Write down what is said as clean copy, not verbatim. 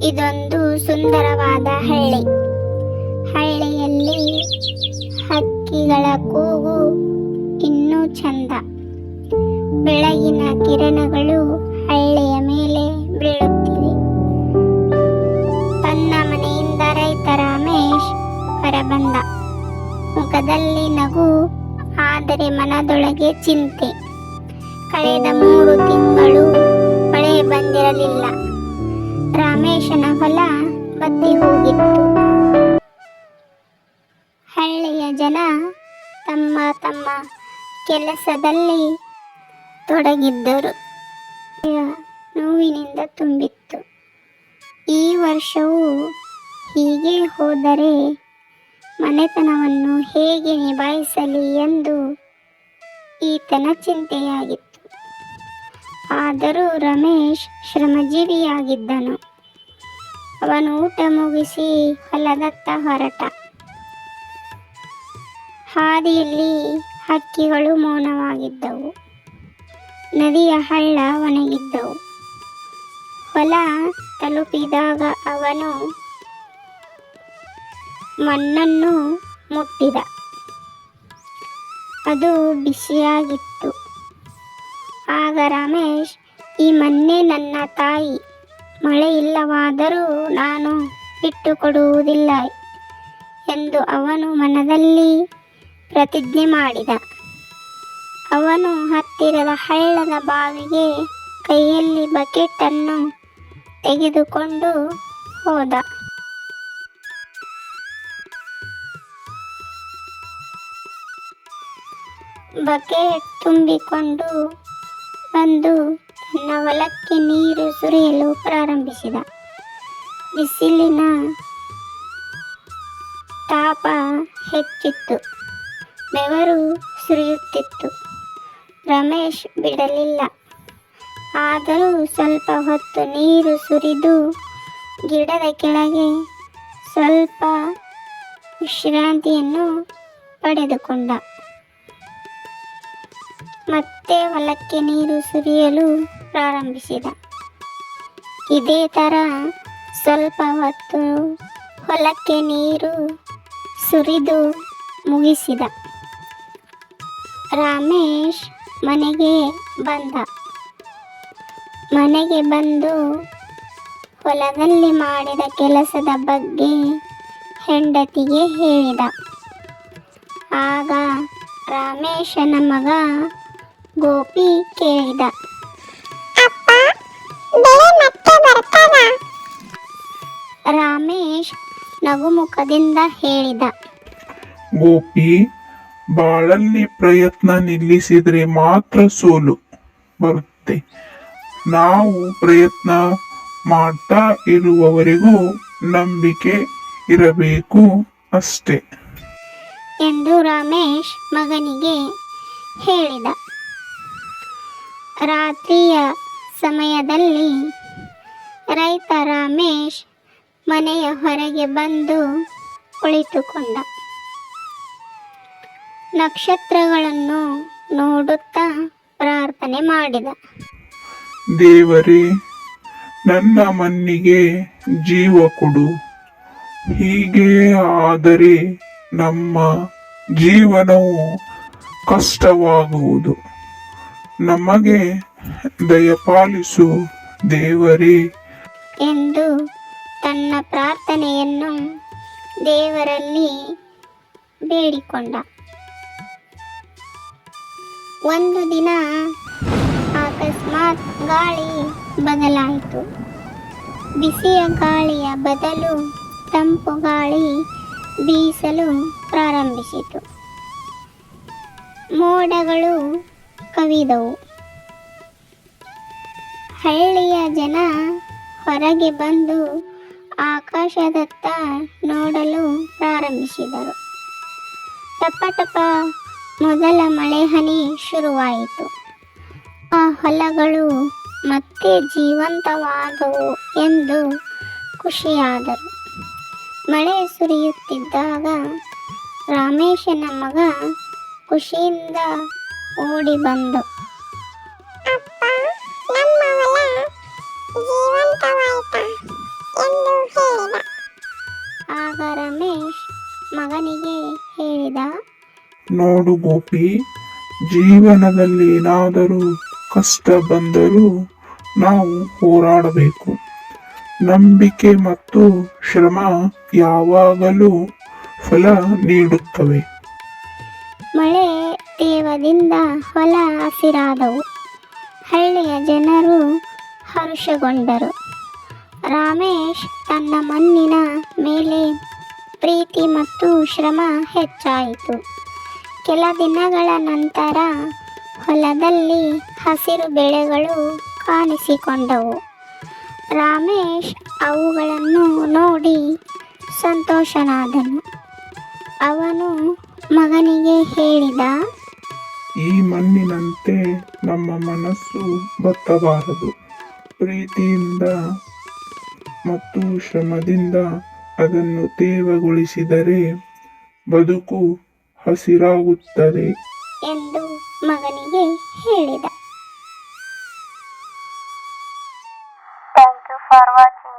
ಇದೊಂದು ಸುಂದರವಾದ ಹಳ್ಳಿ. ಹಳ್ಳಿಯಲ್ಲಿ ಹಕ್ಕಿಗಳ ಕೂಗು ಇನ್ನೂ ಚಂದ. ಬೆಳಗಿನ ಕಿರಣಗಳು ಹಳ್ಳಿಯ ಮೇಲೆ ಬೀಳುತ್ತಿವೆ. ತನ್ನ ಮನೆಯಿಂದ ರೈತ ರಮೇಶ್ ಹೊರಬಂದ. ಮುಖದಲ್ಲಿ ನಗು, ಆದರೆ ಮನದೊಳಗೆ ಚಿಂತೆ. ಕಳೆದ 3 ತಿಂಗಳು ಮಳೆ ಬಂದಿರಲಿಲ್ಲ. ರಮೇಶನ ಹೊಲ ಬತ್ತಿ ಹೋಗಿತ್ತು. ಹಳ್ಳಿಯ ಜನ ತಮ್ಮ ತಮ್ಮ ಕೆಲಸದಲ್ಲಿ ತೊಡಗಿದ್ದರು. ನೋವಿನಿಂದ ತುಂಬಿತ್ತು. ಈ ವರ್ಷವೂ ಹೀಗೆ ಹೋದರೆ ಮನೆತನವನ್ನು ಹೇಗೆ ನಿಭಾಯಿಸಲಿ ಎಂದು ಈತನ ಚಿಂತೆಯಾಗಿತ್ತು. ಆದರೂ ರಮೇಶ್ ಶ್ರಮಜೀವಿಯಾಗಿದ್ದನು. ಅವನು ಊಟ ಮುಗಿಸಿ ಹೊಲದತ್ತ ಹೊರಟ. ಹಾದಿಯಲ್ಲಿ ಹಕ್ಕಿಗಳು ಮೌನವಾಗಿದ್ದವು. ನದಿಯ ಹಳ್ಳ ಒಣಗಿದ್ದವು. ಹೊಲ ತಲುಪಿದಾಗ ಅವನು ಮಣ್ಣನ್ನು ಮುಟ್ಟಿದ. ಅದು ಬಿಸಿಯಾಗಿತ್ತು. ಆಗ ರಮೇಶ್, ಈ ಮಣ್ಣೇ ನನ್ನ ತಾಯಿ. ಮಳೆ ಇಲ್ಲವಾದರೂ ನಾನು ಬಿಟ್ಟುಕೊಡುವುದಿಲ್ಲ ಎಂದು ಅವನು ಮನದಲ್ಲಿ ಪ್ರತಿಜ್ಞೆ ಮಾಡಿದ. ಅವನು ಹತ್ತಿರದ ಹಳ್ಳದ ಬಾವಿಗೆ ಕೈಯಲ್ಲಿ ಬಕೆಟ್ ಅನ್ನು ತೆಗೆದುಕೊಂಡು ಹೋದ. ಬಕೆಟ್ ತುಂಬಿಕೊಂಡು ಬಂದು ತನ್ನ ಹೊಲಕ್ಕೆ ನೀರು ಸುರಿಯಲು ಪ್ರಾರಂಭಿಸಿದ. ಬಿಸಿಲಿನ ತಾಪ ಹೆಚ್ಚಿತ್ತು. ಬೆವರು ಸುರಿಯುತ್ತಿತ್ತು. ರಮೇಶ್ ಬಿಡಲಿಲ್ಲ. ಆದರೂ ಸ್ವಲ್ಪ ಹೊತ್ತು ನೀರು ಸುರಿದು ಗಿಡದ ಕೆಳಗೆ ಸ್ವಲ್ಪ ವಿಶ್ರಾಂತಿಯನ್ನು ಪಡೆದುಕೊಂಡ. ಮತ್ತೆ ಹೊಲಕ್ಕೆ ನೀರು ಸುರಿಯಲು ಪ್ರಾರಂಭಿಸಿದ. ಇದೇ ಥರ ಸ್ವಲ್ಪ ಹೊತ್ತು ಹೊಲಕ್ಕೆ ನೀರು ಸುರಿದು ಮುಗಿಸಿದ. ರಮೇಶ್ ಮನೆಗೆ ಬಂದ. ಮನೆಗೆ ಬಂದು ಹೊಲದಲ್ಲಿ ಮಾಡಿದ ಕೆಲಸದ ಬಗ್ಗೆ ಹೆಂಡತಿಗೆ ಹೇಳಿದ. ಆಗ ರಮೇಶನ ಮಗ ಗೋಪಿ ಕೇಳಿದ, ಅಪ್ಪ, ಬೆಳೆ ಮತ್ತೆ ಬರ್ತದ? ರಮೇಶ್ ನಗುಮುಖದಿಂದ ಹೇಳಿದ, ಗೋಪಿ, ಬಾಳಲ್ಲಿ ಪ್ರಯತ್ನ ನಿಲ್ಲಿಸಿದ್ರೆ ಮಾತ್ರ ಸೋಲು ಬರುತ್ತೆ. ನಾವು ಪ್ರಯತ್ನ ಮಾಡ್ತಾ ಇರುವವರೆಗೂ ನಂಬಿಕೆ ಇರಬೇಕು ಅಷ್ಟೇ ಎಂದು ರಮೇಶ್ ಮಗನಿಗೆ ಹೇಳಿದ. ರಾತ್ರಿಯ ಸಮಯದಲ್ಲಿ ರೈತ ರಮೇಶ್ ಮನೆಯ ಹೊರಗೆ ಬಂದು ಕುಳಿತುಕೊಂಡ. ನಕ್ಷತ್ರಗಳನ್ನು ನೋಡುತ್ತಾ ಪ್ರಾರ್ಥನೆ ಮಾಡಿದ. ದೇವರೇ, ನನ್ನ ಮಣ್ಣಿಗೆ ಜೀವ ಕೊಡು. ಹೀಗೆ ಆದರೆ ನಮ್ಮ ಜೀವನವು ಕಷ್ಟವಾಗುವುದು. ನಮಗೆ ದಯಪಾಲಿಸು ದೇವರೇ ಎಂದು ತನ್ನ ಪ್ರಾರ್ಥನೆಯನ್ನು ದೇವರಲ್ಲಿ ಬೇಡಿಕೊಂಡ. ಒಂದು ದಿನ ಅಕಸ್ಮಾತ್ ಗಾಳಿ ಬದಲಾಯಿತು. ಬಿಸಿಯ ಗಾಳಿಯ ಬದಲು ತಂಪು ಗಾಳಿ ಬೀಸಲು ಪ್ರಾರಂಭಿಸಿತು. ಮೋಡಗಳು ಕವಿದವು. ಹಳ್ಳಿಯ ಜನ ಹೊರಗೆ ಬಂದು ಆಕಾಶದತ್ತ ನೋಡಲು ಪ್ರಾರಂಭಿಸಿದರು. ಟಪ ಟಪ ಮೊದಲ ಮಳೆ ಹನಿ ಶುರುವಾಯಿತು. ಆ ಹೊಲಗಳು ಮತ್ತೆ ಜೀವಂತವಾದವು ಎಂದು ಖುಷಿಯಾದರು. ಮಳೆ ಸುರಿಯುತ್ತಿದ್ದಾಗ ರಮೇಶನ ಮಗ ಖುಷಿಯಿಂದ ಓಡಿ ಬಂದು, ಅಪ್ಪ, ನಮ್ಮ ಹೊಲ ಜೀವಂತವಾಯ್ತಾ ಎಂದು ನೋಡು ಗೋಪಿ, ಜೀವನದಲ್ಲಿ ಏನಾದರೂ ಕಷ್ಟ ಬಂದರೂ ನಾವು ಹೋರಾಡಬೇಕು. ನಂಬಿಕೆ ಮತ್ತು ಶ್ರಮ ಯಾವಾಗಲೂ ಫಲ ನೀಡುತ್ತವೆ. ಮಳೆ ತೇವದಿಂದ ಹೊಲ ಹಸಿರಾದವು. ಹಳ್ಳಿಯ ಜನರು ಹರ್ಷಗೊಂಡರು. ರಾಮೇಶ್ ತನ್ನ ಮಣ್ಣಿನ ಮೇಲೆ ಪ್ರೀತಿ ಮತ್ತು ಶ್ರಮ ಹೆಚ್ಚಾಯಿತು. ಕೆಲ ದಿನಗಳ ನಂತರ ಹೊಲದಲ್ಲಿ ಹಸಿರು ಬೆಳೆಗಳು ಕಾಣಿಸಿಕೊಂಡವು. ರಾಮೇಶ್ ಅವುಗಳನ್ನು ನೋಡಿ ಸಂತೋಷನಾದನು. ಅವನು ಮಗನಿಗೆ ಹೇಳಿದ, ಈ ಮಣ್ಣಿನಂತೆ ನಮ್ಮ ಮನಸ್ಸು ಬತ್ತಬಾರದು. ಪ್ರೀತಿಯಿಂದ ಮತ್ತು ಶ್ರಮದಿಂದ ಅದನ್ನು ತೇವಗೊಳಿಸಿದರೆ ಬದುಕು ಹಸಿರಾಗುತ್ತದೆ ಎಂದು ಮಗನಿಗೆ ಹೇಳಿದ. Thank you for watching.